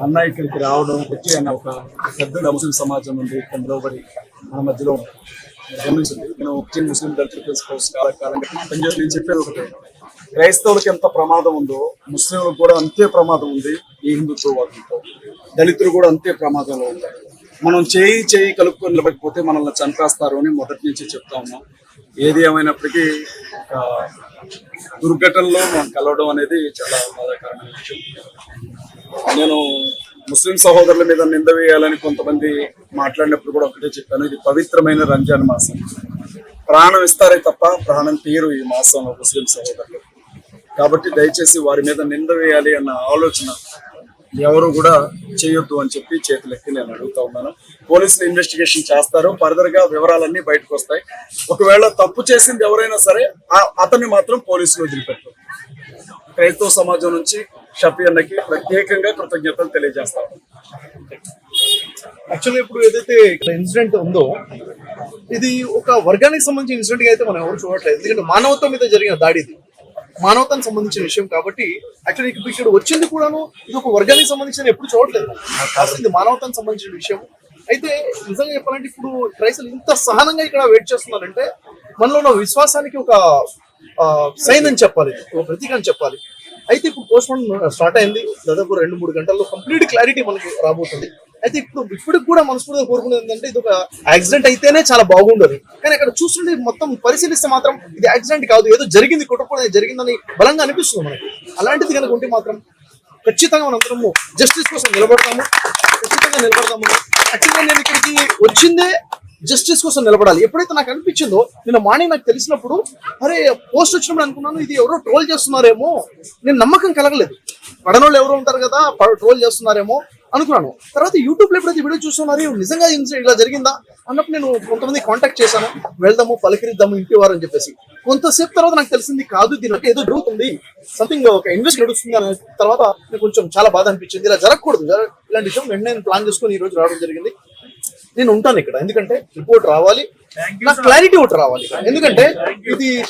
అన్న ఇక్కడికి రావడం వచ్చి అన్న ఒక పెద్ద ముస్లిం సమాజం నుండి ఇక్కడ నిలబడి మన మధ్యలో గమనించింది. నేను ముస్లిం ముస్లిం దళితుల ప్రిన్సిపల్స్ చాలా కాలంగా పనిచేసి నేను చెప్పేది ఒకటే, క్రైస్తవులకి ఎంత ప్రమాదం ఉందో ముస్లింలకు కూడా అంతే ప్రమాదం ఉంది. ఈ హిందుత్వవాదంతో దళితులు కూడా అంతే ప్రమాదంలో ఉంటారు. మనం చేయి కలుపుకొని నిలబడిపోతే మనల్ని చంపేస్తారు అని మొదటి నుంచి చెప్తా ఉన్నాం. ఏది ఏమైనప్పటికీ దుర్ఘటనలో మనం కలవడం అనేది చాలా బాధాకరమైన విషయం. నేను ముస్లిం సహోదరుల మీద నింద వేయాలని కొంతమంది మాట్లాడినప్పుడు కూడా ఒకటే చెప్పాను, ఇది పవిత్రమైన రంజాన్ మాసం. ప్రాణం ఇస్తారే తప్ప ప్రాణం తీరు ఈ మాసంలో ముస్లిం సహోదరులు. కాబట్టి దయచేసి వారి మీద నింద వేయాలి అన్న ఆలోచన ఎవరు కూడా చేయొద్దు అని చెప్పి చేతులెత్తి నేను అడుగుతా ఉన్నాను. పోలీసులు ఇన్వెస్టిగేషన్ చేస్తారు, ఫర్దర్ గా వివరాలన్నీ బయటకు వస్తాయి. ఒకవేళ తప్పు చేసింది ఎవరైనా సరే అతన్ని మాత్రం పోలీసులు వదిలిపెట్టారు. క్రైస్తవ సమాజం నుంచి షఫీ అన్నకి ప్రత్యేకంగా కృతజ్ఞతలు తెలియజేస్తాం. యాక్చువల్లీ ఇప్పుడు ఏదైతే ఇన్సిడెంట్ ఉందో ఇది ఒక వర్గానికి సంబంధించిన ఇన్సిడెంట్ అయితే మనం ఎవరు చూడట్లేదు. ఎందుకంటే మానవత్వం మీద జరిగిన దాడి, ఇది మానవతానికి సంబంధించిన విషయం కాబట్టి యాక్చువల్లీ ఇక్కడ వచ్చింది కూడాను ఇది ఒక వర్గానికి సంబంధించిన ఎప్పుడు చూడట్లేదు. అసలు ఇది మానవతానికి సంబంధించిన విషయం. అయితే నిజంగా చెప్పాలంటే ఇప్పుడు క్రైస్తవులు ఇంత సహనంగా ఇక్కడ వెయిట్ చేస్తున్నారంటే మనలో ఉన్న విశ్వాసానికి ఒక సైన్ అని చెప్పాలి, ఒక ప్రతీక అని చెప్పాలి. అయితే ఇప్పుడు పోస్ట్ మార్టం స్టార్ట్ అయింది, దాదాపు 2-3 గంటల్లో కంప్లీట్ క్లారిటీ మనకి రాబోతుంది. అయితే ఇప్పటికి కూడా మనస్ఫూర్తిగా కోరుకునేది ఏంటంటే ఇది ఒక యాక్సిడెంట్ అయితేనే చాలా బాగుండదు. కానీ అక్కడ చూస్తుంటే మొత్తం పరిశీలిస్తే మాత్రం ఇది యాక్సిడెంట్ కాదు, ఏదో జరిగింది, కుటుంబం జరిగిందని బలంగా అనిపిస్తుంది మనకి. అలాంటిది కనుక ఉంటే మాత్రం ఖచ్చితంగా మనందరము జస్టిస్ కోసం నిలబడతాము. యాక్చువల్గా నేను ఇక్కడికి వచ్చిందే జస్టిస్ కోసం నిలబడాలి. ఎప్పుడైతే నాకు అనిపించిందో నిన్న మార్నింగ్ నాకు తెలిసినప్పుడు అరే పోస్ట్ వచ్చినప్పుడు అనుకున్నాను ఇది ఎవరో ట్రోల్ చేస్తున్నారేమో, నేను నమ్మకం కలగలేదు. పడనోళ్ళు ఎవరో ఉంటారు కదా ట్రోల్ చేస్తున్నారేమో అనుకున్నాను. తర్వాత యూట్యూబ్ లో ఎప్పుడైతే వీడియో చూస్తున్నారు నిజంగా ఇలా జరిగిందా అన్నప్పుడు నేను కొంతమంది కాంటాక్ట్ చేశాను, వెళ్దాము పలకరిద్దాము ఇంటి వారు అని చెప్పేసి. కొంతసేపు తర్వాత నాకు తెలిసింది కాదు దీనికి ఏదో జరుగుతుంది, సంథింగ్ ఒక ఇన్వెస్ట్ నడుస్తుంది అనే తర్వాత నాకు కొంచెం చాలా బాధ అనిపించింది. ఇలా జరగకూడదు, ఇలాంటి విషయం వెంటనే నేను ప్లాన్ చేసుకుని ఈ రోజు రావడం జరిగింది. నేను ఉంటాను ఇక్కడ, ఎందుకంటే రిపోర్ట్ రావాలి, నాకు క్లారిటీ ఒకటి రావాలి. ఎందుకంటే ఇది